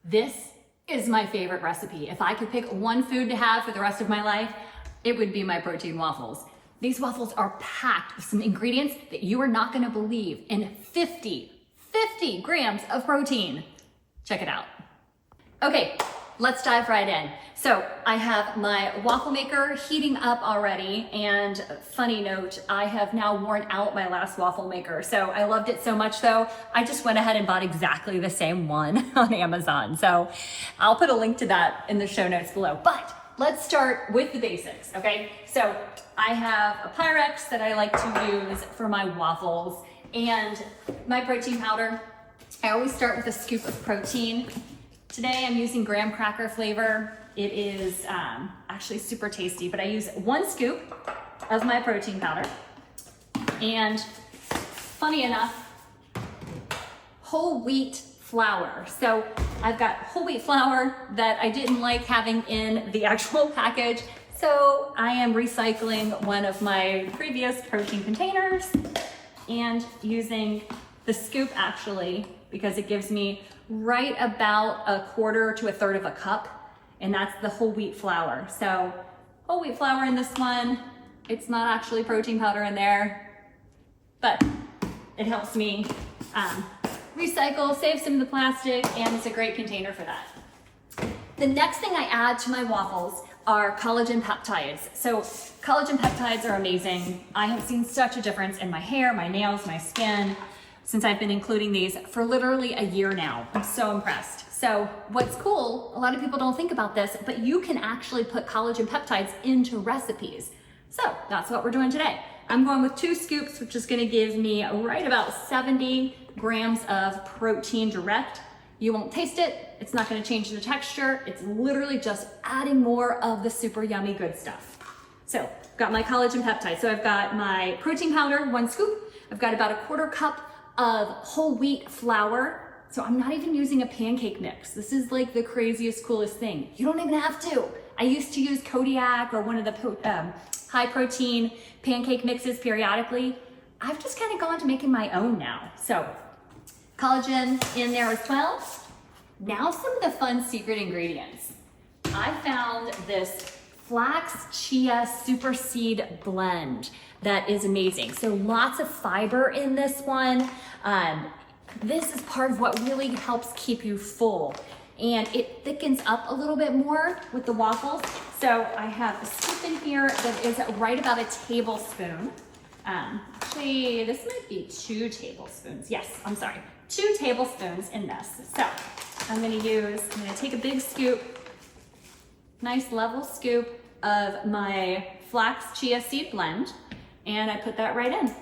This is my favorite recipe. If I could pick one food to have for the rest of my life, it would be my protein waffles. These waffles are packed with some ingredients that you are not gonna believe, and 50 grams of protein. Check it out. Okay, let's dive right in. So I have my waffle maker heating up already, and funny note, I have now worn out my last waffle maker. So I loved it so much though, I just went ahead and bought exactly the same one on Amazon. So I'll put a link to that in the show notes below. But let's start with the basics, okay? So I have a Pyrex that I like to use for my waffles, and my protein powder. I always start with a scoop of protein. Today I'm using graham cracker flavor. It is actually super tasty, but I use 1 scoop of my protein powder. And funny enough, whole wheat flour. So I've got whole wheat flour that I didn't like having in the actual package. So I am recycling one of my previous protein containers and using the scoop actually, because it gives me right about 1/4 to 1/3 of a cup, and that's the whole wheat flour. So whole wheat flour in this one, it's not actually protein powder in there, but it helps me recycle, save some of the plastic, and it's a great container for that. The next thing I add to my waffles are collagen peptides. So collagen peptides are amazing. I have seen such a difference in my hair, my nails, my skin, since I've been including these for literally a year now. I'm so impressed. So what's cool, a lot of people don't think about this, but you can actually put collagen peptides into recipes. So that's what we're doing today. I'm going with 2 scoops, which is gonna give me right about 70 grams of protein direct. You won't taste it. It's not gonna change the texture. It's literally just adding more of the super yummy good stuff. So I've got my collagen peptides. So I've got my protein powder, 1 scoop. I've got about 1/4 cup of whole wheat flour. So I'm not even using a pancake mix. This is like the craziest, coolest thing. You don't even have to. I used to use Kodiak or one of the high protein pancake mixes periodically. I've just kind of gone to making my own now. So collagen in there as well. Now some of the fun secret ingredients. I found this Flax Chia Super Seed blend that is amazing. So lots of fiber in this one. This is part of what really helps keep you full, and it thickens up a little bit more with the waffles. So I have a scoop in here that is right about a tablespoon. Actually, this might be 2 tablespoons. Yes, I'm sorry, 2 tablespoons in this. So I'm gonna take a big scoop, nice level scoop of my Flax Chia Seed blend, and I put that right in.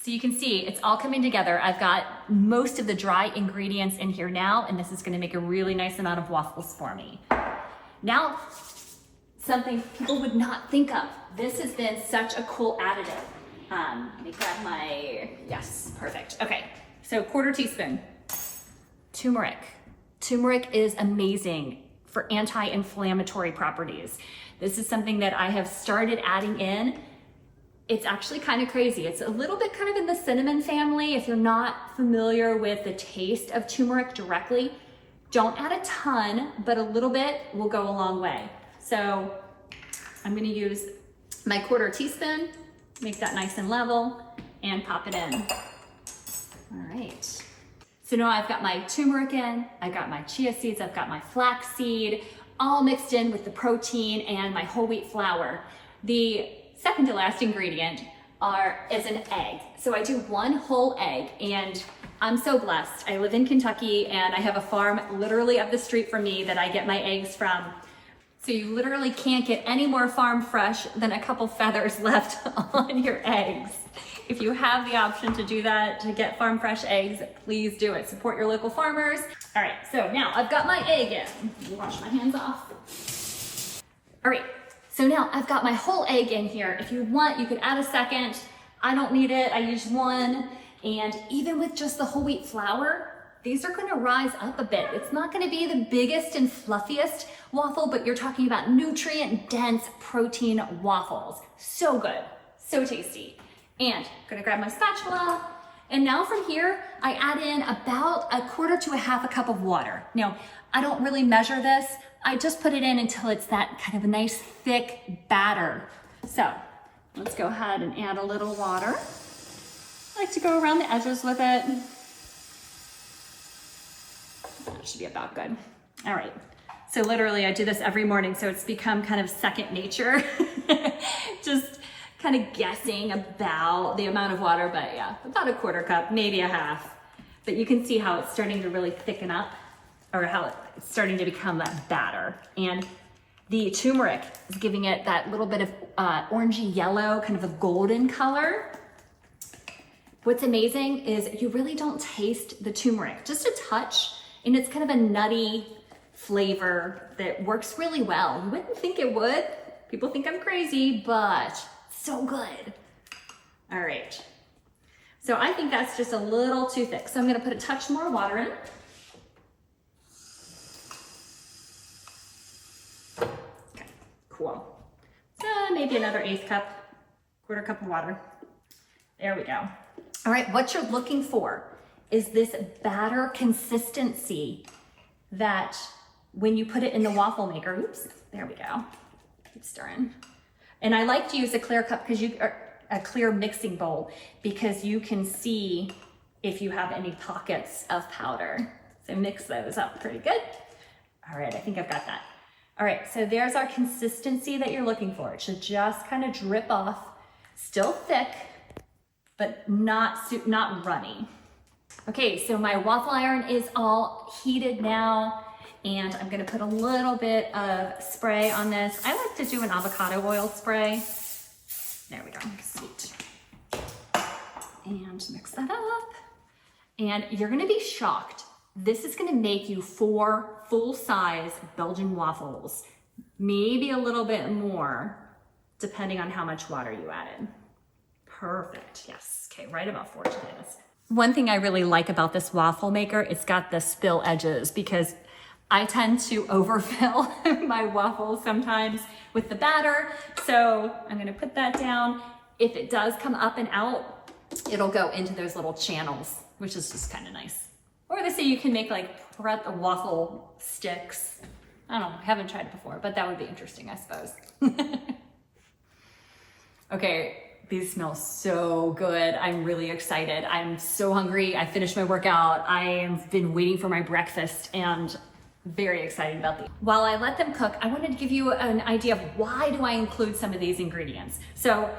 So you can see it's all coming together. I've got most of the dry ingredients in here now, and this is gonna make a really nice amount of waffles for me. Now, something people would not think of. This has been such a cool additive. Let me grab my, yes, perfect. Okay, so 1/4 teaspoon, turmeric. Turmeric is amazing for anti-inflammatory properties. This is something that I have started adding in. It's actually kind of crazy. It's a little bit kind of in the cinnamon family. If you're not familiar with the taste of turmeric directly, don't add a ton, but a little bit will go a long way. So I'm gonna use my 1/4 teaspoon, make that nice and level, and pop it in. All right. So now I've got my turmeric in, I've got my chia seeds, I've got my flax seed, all mixed in with the protein and my whole wheat flour. The second to last ingredient is an egg. So I do 1 whole egg, and I'm so blessed. I live in Kentucky and I have a farm literally up the street from me that I get my eggs from. So you literally can't get any more farm fresh than a couple feathers left on your eggs. If you have the option to do that, to get farm fresh eggs, please do it. Support your local farmers. All right, so now I've got my egg in. Let me wash my hands off. All right. So now I've got my whole egg in here. If you want, you could add a second. I don't need it, I use 1. And even with just the whole wheat flour, these are gonna rise up a bit. It's not gonna be the biggest and fluffiest waffle, but you're talking about nutrient-dense protein waffles. So good, so tasty. And I'm gonna grab my spatula And now from here, I add in about 1/4 to 1/2 cup of water. Now, I don't really measure this. I just put it in until it's that kind of a nice thick batter. So let's go ahead and add a little water. I like to go around the edges with it. That should be about good. All right. So literally I do this every morning, so it's become kind of second nature. Just kind of guessing about the amount of water, but yeah, about 1/4 cup, maybe 1/2. But you can see how it's starting to really thicken up, or how it's starting to become that batter. And the turmeric is giving it that little bit of orangey yellow, kind of a golden color. What's amazing is you really don't taste the turmeric, just a touch, and it's kind of a nutty flavor that works really well. You wouldn't think it would. People think I'm crazy, but so good. All right. So I think that's just a little too thick. So I'm gonna put a touch more water in. Okay, cool. So maybe another 1/8 cup, 1/4 cup of water. There we go. All right, what you're looking for is this batter consistency that when you put it in the waffle maker, oops, there we go. Keep stirring. And I like to use a clear cup because a clear mixing bowl, because you can see if you have any pockets of powder. So mix those up pretty good. All right, I think I've got that. All right, so there's our consistency that you're looking for. It should just kind of drip off, still thick, but not runny. Okay, so my waffle iron is all heated now, and I'm gonna put a little bit of spray on this. I like to do an avocado oil spray. There we go, sweet. And mix that up. And you're gonna be shocked. This is gonna make you 4 full-size Belgian waffles, maybe a little bit more, depending on how much water you added. Perfect, yes, okay, right about 4 tomatoes. One thing I really like about this waffle maker, it's got the spill edges, because I tend to overfill my waffles sometimes with the batter. So I'm gonna put that down. If it does come up and out, it'll go into those little channels, which is just kind of nice. Or they say you can make like waffle sticks. I don't know, I haven't tried it before, but that would be interesting, I suppose. Okay. These smell so good. I'm really excited. I'm so hungry. I finished my workout. I've been waiting for my breakfast and very excited about these. While I let them cook, I wanted to give you an idea of why do I include some of these ingredients. So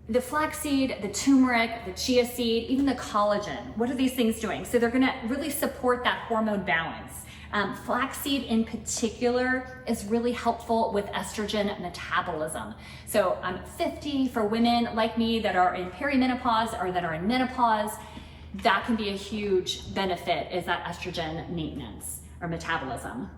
the flaxseed, the turmeric, the chia seed, even the collagen, what are these things doing? So they're gonna really support that hormone balance. Flaxseed in particular is really helpful with estrogen metabolism. So 50 for women like me that are in perimenopause or that are in menopause, that can be a huge benefit, is that estrogen maintenance or metabolism.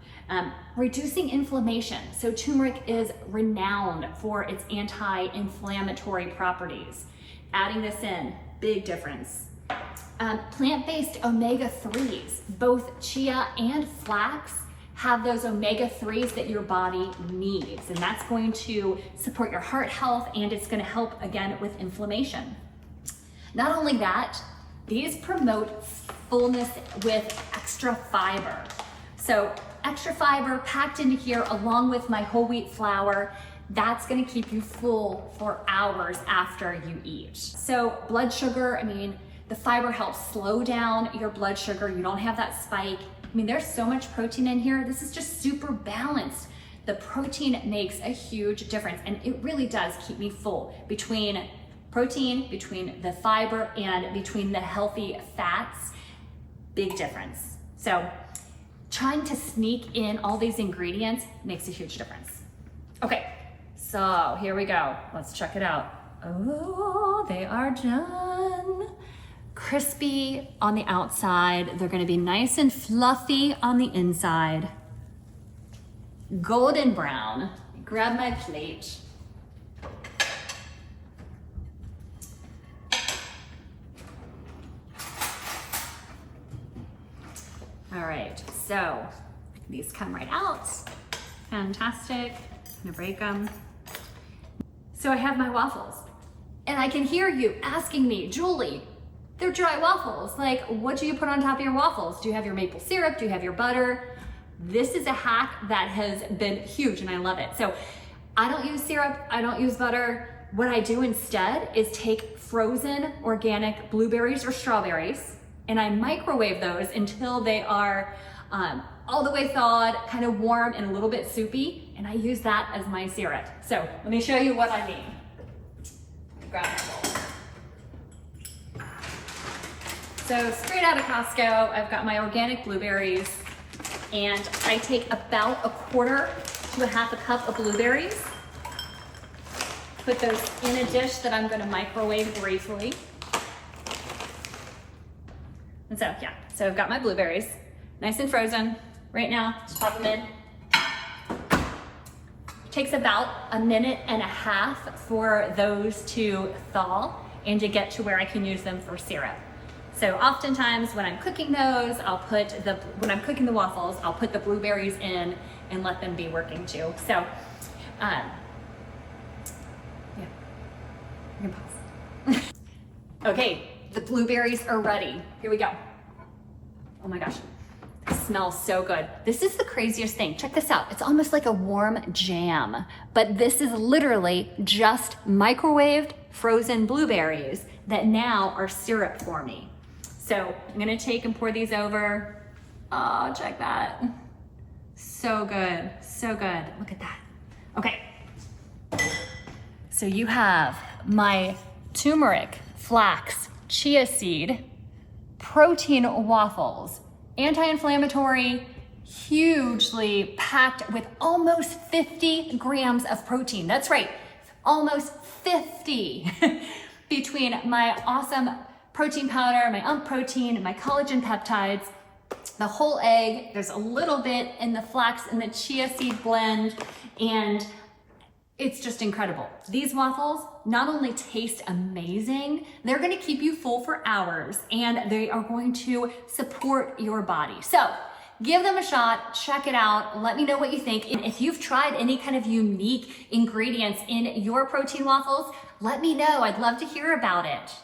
Reducing inflammation. So turmeric is renowned for its anti-inflammatory properties. Adding this in, big difference. Plant-based omega-3s, both chia and flax have those omega-3s that your body needs, and that's going to support your heart health, and it's going to help again with inflammation. Not only that, these promote fullness with extra fiber. So extra fiber packed into here along with my whole wheat flour, that's gonna keep you full for hours after you eat. So blood sugar, I mean, the fiber helps slow down your blood sugar. You don't have that spike. I mean, there's so much protein in here. This is just super balanced. The protein makes a huge difference, and it really does keep me full between protein, between the fiber, and between the healthy fats. Big difference. So trying to sneak in all these ingredients makes a huge difference. Okay, so here we go. Let's check it out. Oh, they are done. Crispy on the outside. They're gonna be nice and fluffy on the inside. Golden brown. Grab my plate. All right, so these come right out. Fantastic. I'm gonna break them. So I have my waffles, and I can hear you asking me, Julie, they're dry waffles. Like, what do you put on top of your waffles? Do you have your maple syrup? Do you have your butter? This is a hack that has been huge and I love it. So I don't use syrup, I don't use butter. What I do instead is take frozen organic blueberries or strawberries and I microwave those until they are all the way thawed, kind of warm and a little bit soupy, and I use that as my syrup. So let me show you what I mean. Grab my bowl. So straight out of Costco, I've got my organic blueberries, and I take about 1/4 to 1/2 cup of blueberries. Put those in a dish that I'm gonna microwave briefly. And so, yeah, so I've got my blueberries, nice and frozen. Right now, just pop them in. Takes about 1.5 minutes for those to thaw and to get to where I can use them for syrup. So oftentimes when I'm cooking those, when I'm cooking the waffles, I'll put the blueberries in and let them be working too. So, yeah, you can pause. Okay, the blueberries are ready. Here we go. Oh my gosh. It smells so good. This is the craziest thing. Check this out. It's almost like a warm jam, but this is literally just microwaved frozen blueberries that now are syrup for me. So I'm gonna take and pour these over. Oh, check that. So good, so good. Look at that. Okay. So you have my turmeric, flax, chia seed, protein waffles, anti-inflammatory, hugely packed with almost 50 grams of protein. That's right, almost 50 between my awesome protein powder, my UMP protein, and my collagen peptides, the whole egg. There's a little bit in the flax and the chia seed blend, and it's just incredible. These waffles not only taste amazing, they're gonna keep you full for hours and they are going to support your body. So give them a shot, check it out, let me know what you think. And if you've tried any kind of unique ingredients in your protein waffles, let me know. I'd love to hear about it.